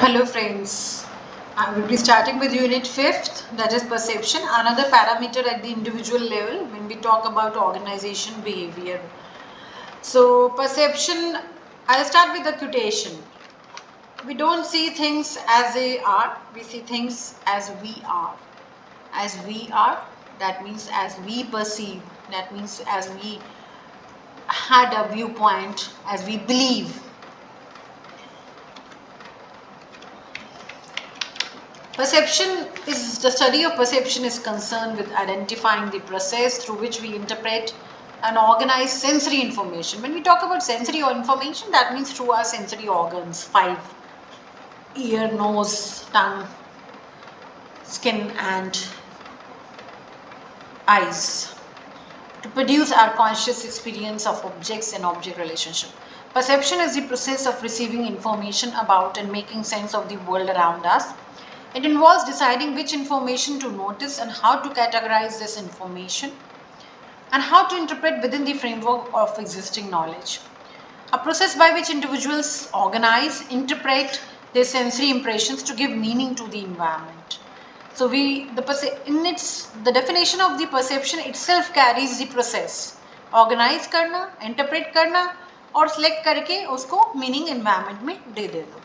Hello friends, I will be starting with unit 5th, that is perception, another parameter at the individual level when we talk about organization behavior. So perception, I'll start with the quotation. We don't see things as they are, we see things as we are. As we are, that means as we perceive, that means as we had a viewpoint, as we believe. Perception is the study of perception is concerned with identifying the process through which we interpret and organize sensory information. When we talk about sensory information, that means through our sensory organs, 5: ear, nose, tongue, skin and eyes, to produce our conscious experience of objects and object relationship. Perception is the process of receiving information about and making sense of the world around us. It involves deciding which information to notice and how to categorize this information and how to interpret within the framework of existing knowledge. A process by which individuals organize, interpret their sensory impressions to give meaning to the environment. So the definition of the perception itself carries the process. Organize करना, interpret करना और select करके उसको meaning environment में दे दो.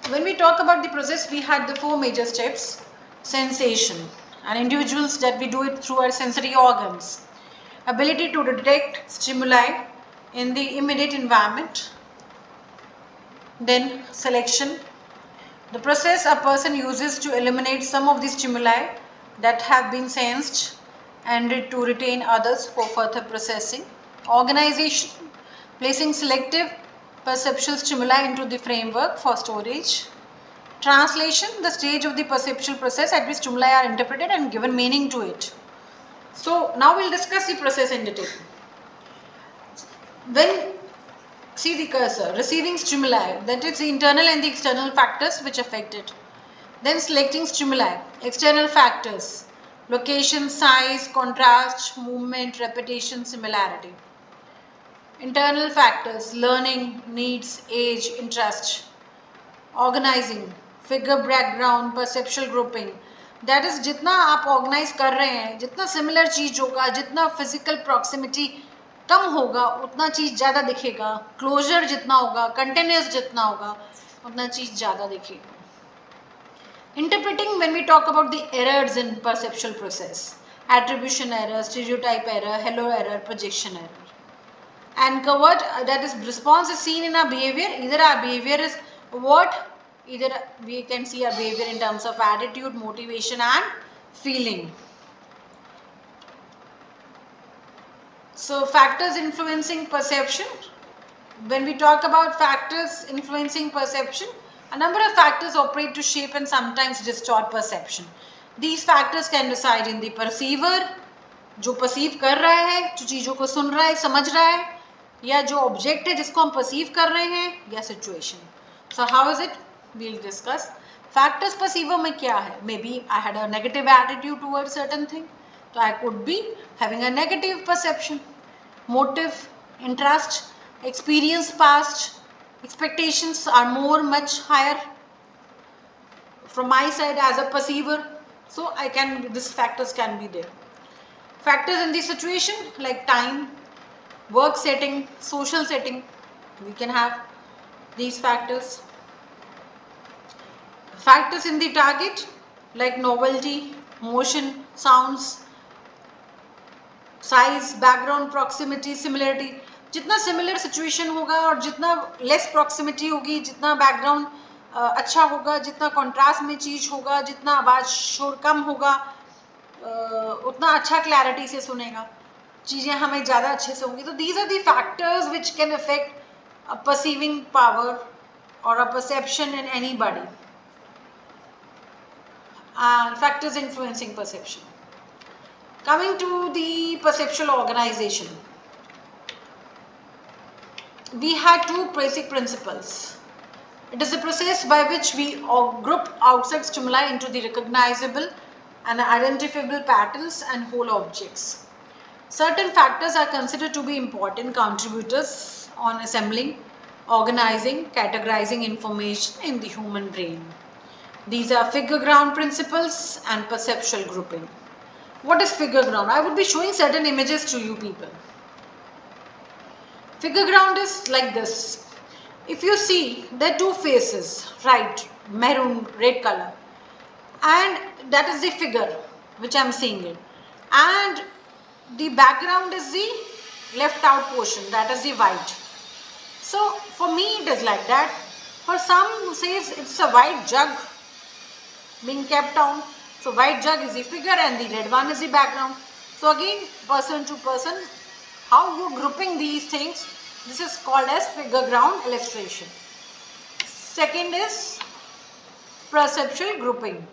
When we talk about the process, we had the 4 major steps. Sensation, and individuals that we do it through our sensory organs. Ability to detect stimuli in the immediate environment. Then selection, the process a person uses to eliminate some of the stimuli that have been sensed and to retain others for further processing. Organization, placing selective perceptual stimuli into the framework for storage. Translation, the stage of the perceptual process at which stimuli are interpreted and given meaning to it. So now we'll discuss the process in detail. When see the cursor, receiving stimuli, that is the internal and the external factors which affect it. Then selecting stimuli, external factors, location, size, contrast, movement, repetition, similarity. Internal factors, learning, needs, age, interest. Organizing, figure background, perceptual grouping. That is जितना आप organize कर रहे हैं, जितना similar चीज होगा, जितना physical proximity कम होगा, उतना चीज ज़्यादा दिखेगा. Closure जितना होगा, containers जितना होगा, उतना चीज ज़्यादा दिखेगा. Interpreting, when we talk about the errors in perceptual process, attribution error, stereotype error, halo error, projection error. And covered, that is response is seen in our behavior. Either our behavior is what? Either we can see our behavior in terms of attitude, motivation and feeling. So factors influencing perception. When we talk about factors influencing perception, a number of factors operate to shape and sometimes distort perception. These factors can reside in the perceiver, जो perceive कर रहा है, जो चीज़ों को सुन रहा है, समझ रहा है, या जो object है जिसको हम perceive कर रहे हैं, या situation. So how is it? We'll discuss. Factors perceiver में क्या है? Maybe I had a negative attitude towards certain thing, so I could be having a negative perception. Motive, interest, experience past, expectations are much higher from my side as a perceiver. So these factors can be there. Factors in the situation like time, work setting, social setting, we can have these factors. Factors in the target like novelty, motion, sounds, size, background, proximity, similarity. जितना similar situation होगा और जितना less proximity होगी, जितना background अच्छा होगा, जितना contrast में चीज होगा, जितना आवाज शोर कम होगा, उतना अच्छा clarity से सुनेगा, चीजें हमें ज़्यादा अच्छे से होंगी. तो these are the factors which can affect a perceiving power or a perception in anybody. And factors influencing perception. Coming to the perceptual organization, we had 2 basic principles. It is the process by which we group outside stimuli into the recognizable and identifiable patterns and whole objects. Certain factors are considered to be important contributors on assembling organizing, categorizing information in the human brain. These are figure ground principles and perceptual grouping. What is figure ground? I would be showing certain images to you people. Figure ground is like this. If you see, there are two faces, right? Maroon, red color. And that is the figure which I am seeing it. And the background is the left out portion, that is the white. So for me it is like that. For some who says it's a white jug being kept on. So white jug is the figure and the red one is the background. So again, person to person, how you grouping these things, this is called as figure ground illustration. Second is perceptual grouping.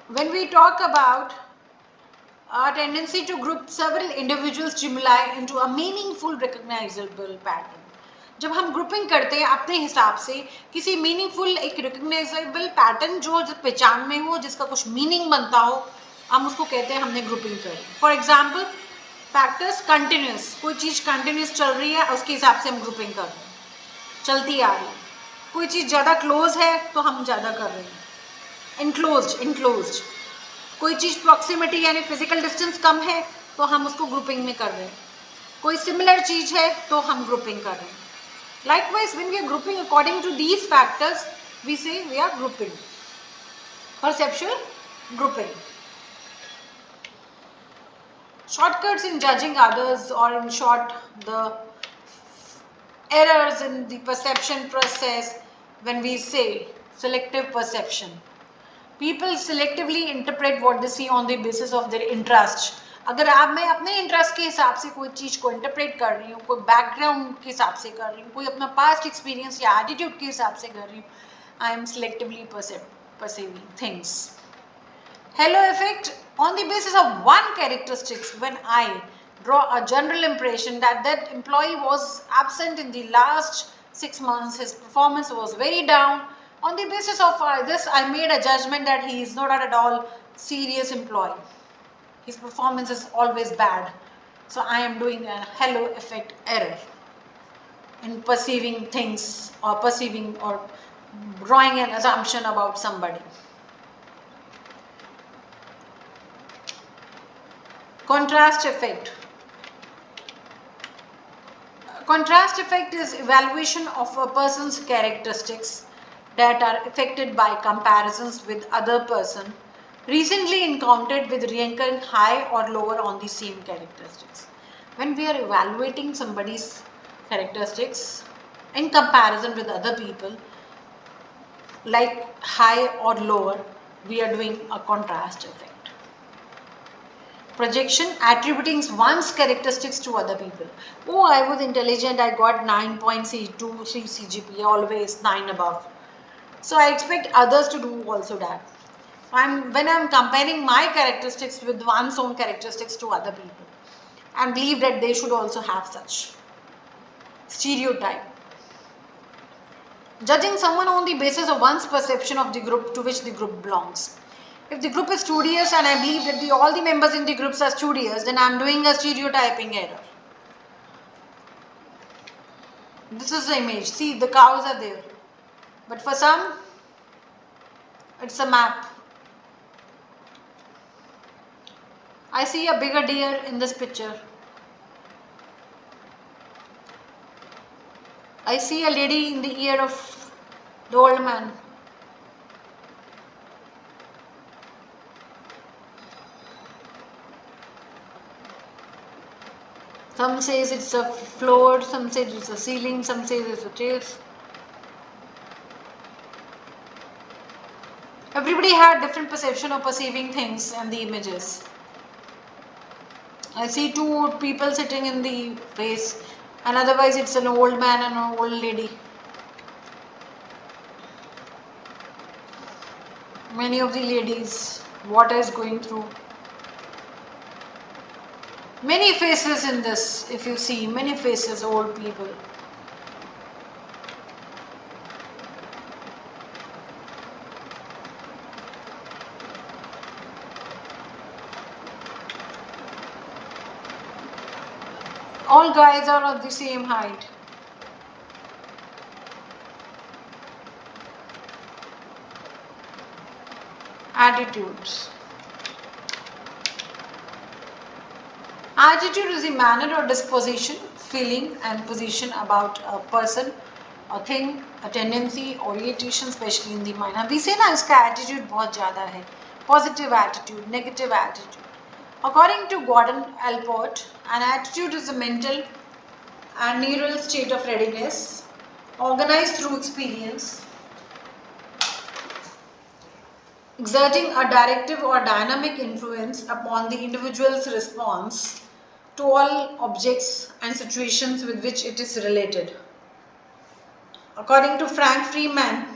When we talk about our tendency to group several individual stimuli into a meaningful recognizable pattern. जब हम grouping करते हैं अपने हिसाब से किसी meaningful एक recognisable pattern जो पहचान में हो, जिसका कुछ मीनिंग बनता हो, हम उसको कहते हैं हमने ग्रुपिंग करी. फॉर एग्जाम्पल फैक्टर्स कंटिन्यूस, कोई चीज़ कंटिन्यूस चल रही है उसके हिसाब से हम ग्रुपिंग कर रहे हैं, चलती आ रही है. कोई चीज़ ज़्यादा क्लोज है तो हम ज़्यादा कर रहे हैं. इनक्लोज्ड कोई चीज़ प्रॉक्सिमिटी यानी फिजिकल डिस्टेंस कम है तो हम उसको ग्रुपिंग में कर रहे हैं. कोई सिमिलर चीज़ है तो हम ग्रुपिंग कर रहे हैं. Likewise, when we are grouping according to these factors, we say we are grouping. Perceptual grouping. Shortcuts in judging others, or in short, the errors in the perception process when we say selective perception. People selectively interpret what they see on the basis of their interest. अगर आप मैं अपने interest के हिसाब से कोई चीज़ को interpret कर रही हूँ, कोई बैकग्राउंड के हिसाब से कर रही हूँ, कोई अपना पास्ट एक्सपीरियंस या एटीट्यूड के हिसाब से कर रही हूँ, I am selectively perceiving things. Halo effect, on the basis of one characteristics, when I draw a general impression that that employee was absent in the last 6 months, his performance was very down. On the basis of this, I made a judgment that he is not at all serious employee. His performance is always bad. So I am doing a halo effect error in perceiving things or perceiving or drawing an assumption about somebody. Contrast effect. Contrast effect is evaluation of a person's characteristics that are affected by comparisons with other person recently encountered with ranking high or lower on the same characteristics. When we are evaluating somebody's characteristics in comparison with other people, like high or lower, we are doing a contrast effect. Projection, attributing one's characteristics to other people. Oh, I was intelligent, I got 9.2 CGPA, always 9 above. So I expect others to do also that. When I'm comparing my characteristics with one's own characteristics to other people, and believe that they should also have such stereotype. Judging someone on the basis of one's perception of the group to which the group belongs. If the group is studious and I believe that all the members in the groups are studious, then I'm doing a stereotyping error. This is the image. See, the cows are there. But for some, it's a map. I see a bigger deer in this picture. I see a lady in the ear of the old man. Some says it's a floor, some says it's a ceiling, some says it's a tails. Everybody had different perception of perceiving things and the images. I see two people sitting in the face, and otherwise it's an old man and an old lady. Many of the ladies, water is going through. Many faces in this, if you see, many faces, old people. All guys are of the same height. Attitudes. Attitude is the manner or disposition, feeling and position about a person, a thing, a tendency, orientation, especially in the mind. We say ना इसका attitude बहुत ज़्यादा है. Positive attitude, negative attitude. According to Gordon Allport, an attitude is a mental and neural state of readiness, organized through experience, exerting a directive or dynamic influence upon the individual's response to all objects and situations with which it is related. According to Frank Freeman,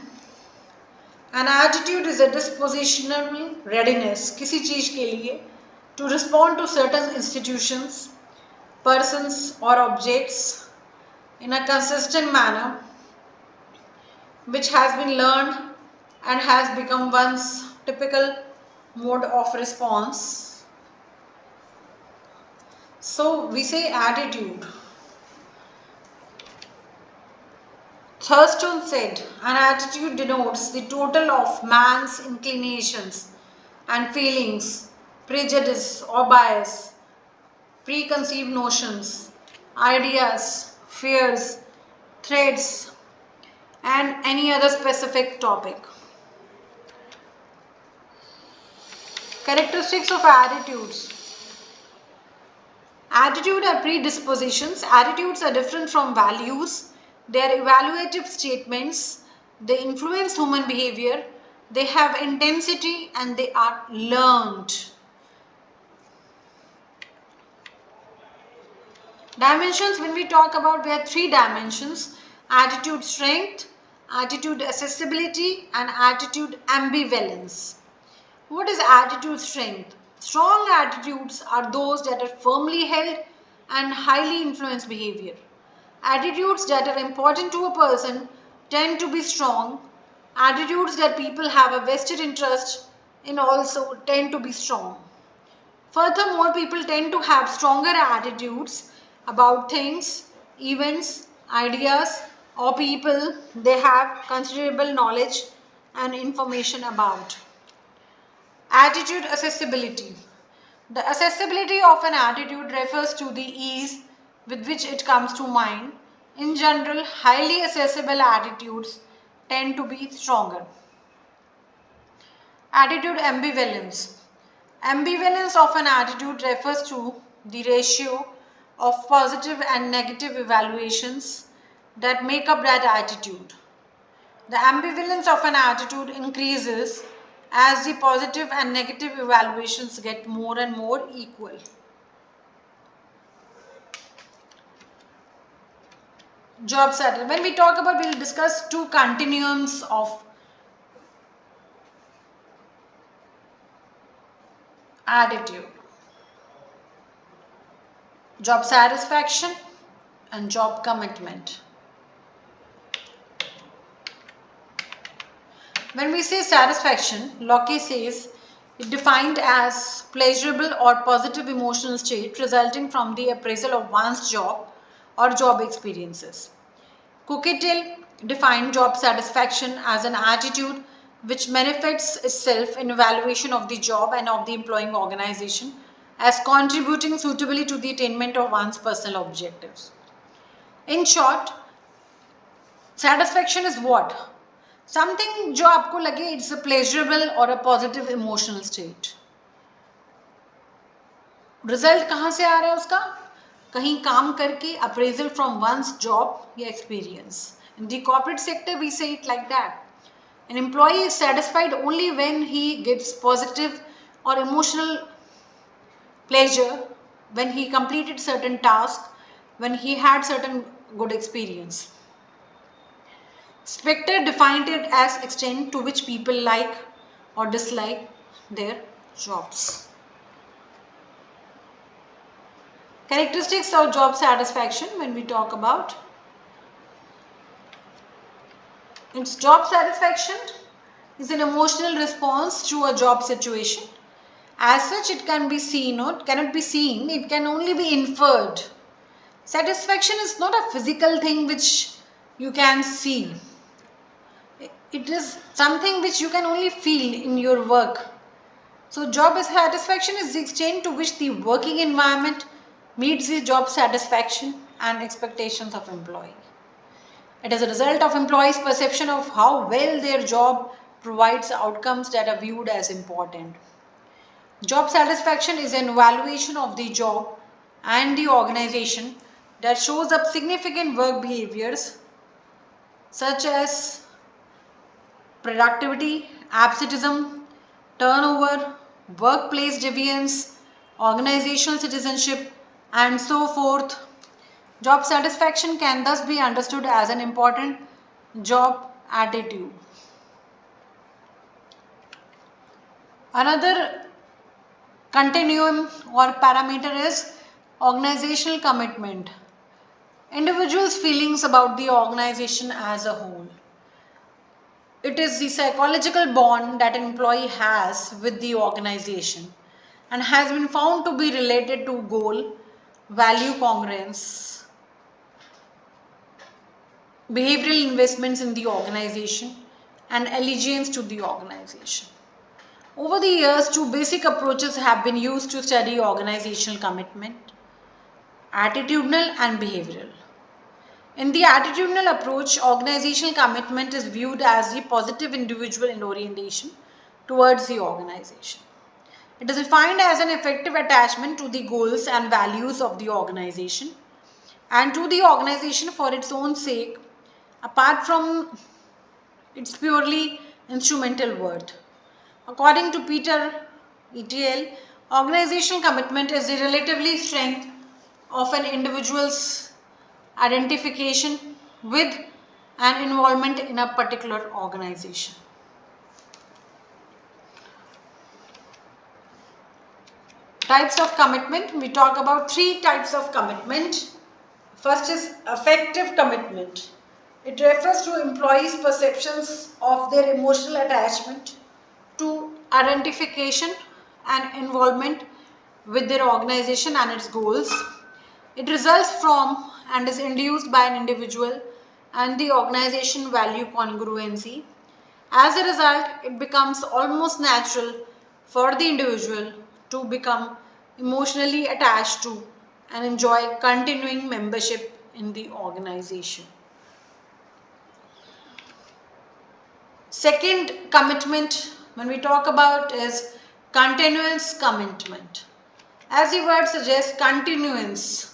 an attitude is a dispositional readiness किसी चीज के लिए to respond to certain institutions, persons or objects in a consistent manner which has been learned and has become one's typical mode of response. So we say attitude. Thurston said, an attitude denotes the total of man's inclinations and feelings, prejudice or bias, preconceived notions, ideas, fears, threats, and any other specific topic. Characteristics of attitudes. Attitude are predispositions. Attitudes are different from values. They are evaluative statements. They influence human behavior. They have intensity and they are learned. Dimensions, when we talk about, we have three dimensions: attitude strength, attitude accessibility, and attitude ambivalence. What is attitude strength? Strong attitudes are those that are firmly held and highly influence behavior. Attitudes that are important to a person tend to be strong. Attitudes that people have a vested interest in also tend to be strong. Furthermore, people tend to have stronger attitudes about things, events, ideas, or people they have considerable knowledge and information about. Attitude accessibility. The accessibility of an attitude refers to the ease with which it comes to mind. In general, highly accessible attitudes tend to be stronger. Attitude ambivalence. Ambivalence of an attitude refers to the ratio of positive and negative evaluations that make up that attitude. The ambivalence of an attitude increases as the positive and negative evaluations get more and more equal. Job satisfaction. When we talk about, we'll discuss two continuums of attitude: job satisfaction and job commitment. When we say satisfaction, Locke says it defined as pleasurable or positive emotional state resulting from the appraisal of one's job or job experiences. Coquetel defined job satisfaction as an attitude which manifests itself in evaluation of the job and of the employing organization as contributing suitably to the attainment of one's personal objectives. In short, satisfaction is what? Something जो आपको लगे it's a pleasurable or a positive emotional state. Result कहाँ से आ रहा है उसका? कहीं काम करके appraisal from one's job या experience. In the corporate sector we say it like that. An employee is satisfied only when he gives positive or emotional pleasure when he completed certain tasks, when he had certain good experience. Specter defined it as extent to which people like or dislike their jobs. Characteristics of job satisfaction, when we talk about, its job satisfaction is an emotional response to a job situation. As such, it can be seen or cannot be seen, it can only be inferred. Satisfaction is not a physical thing which you can see. It is something which you can only feel in your work. So job satisfaction is the extent to which the working environment meets the job satisfaction and expectations of employee. It is a result of employees' perception of how well their job provides outcomes that are viewed as important. Job satisfaction is an evaluation of the job and the organization that shows up significant work behaviors such as productivity, absenteeism, turnover, workplace deviance, organizational citizenship, and so forth. Job satisfaction can thus be understood as an important job attitude. Another continuum or parameter is organizational commitment. Individuals' feelings about the organization as a whole. It is the psychological bond that an employee has with the organization and has been found to be related to goal, value congruence, behavioral investments in the organization, and allegiance to the organization. Over the years, two basic approaches have been used to study organizational commitment: attitudinal and behavioral. In the attitudinal approach, organizational commitment is viewed as the positive individual orientation towards the organization. It is defined as an effective attachment to the goals and values of the organization and to the organization for its own sake, apart from its purely instrumental worth. According to Peter ETL, organizational commitment is the relatively strength of an individual's identification with and involvement in a particular organization. Types of commitment. We talk about three types of commitment. First is affective commitment. It refers to employees' perceptions of their emotional attachment to identification and involvement with their organization and its goals. It results from and is induced by an individual and the organization value congruency. As a result, it becomes almost natural for the individual to become emotionally attached to and enjoy continuing membership in the organization. Second commitment when we talk about is continuance commitment. As the word suggests, continuance.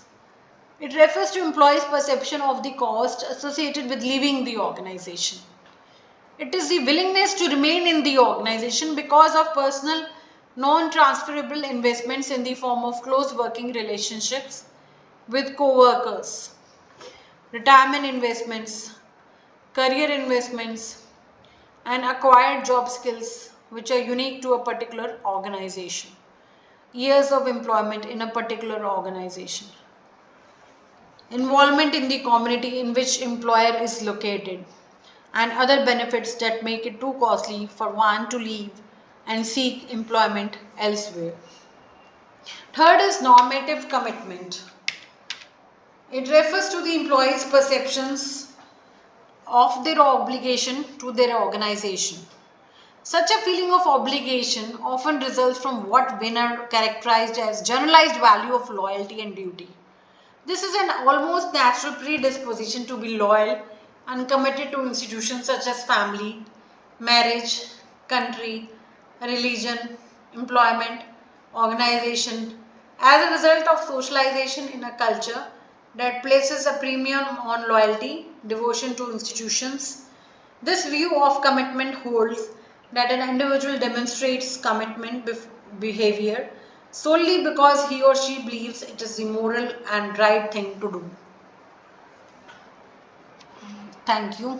It refers to employees' perception of the cost associated with leaving the organization. It is the willingness to remain in the organization because of personal non-transferable investments in the form of close working relationships with co-workers, retirement investments, career investments, and acquired job skills which are unique to a particular organization. Years of employment in a particular organization. Involvement in the community in which employer is located, and other benefits that make it too costly for one to leave and seek employment elsewhere. Third is normative commitment. It refers to the employee's perceptions of their obligation to their organization. Such a feeling of obligation often results from what Wiener characterized as generalized value of loyalty and duty. This is an almost natural predisposition to be loyal and committed to institutions such as family, marriage, country, religion, employment, organization, as a result of socialization in a culture that places a premium on loyalty, devotion to institutions. This view of commitment holds that an individual demonstrates commitment behavior solely because he or she believes it is the moral and right thing to do. Thank you.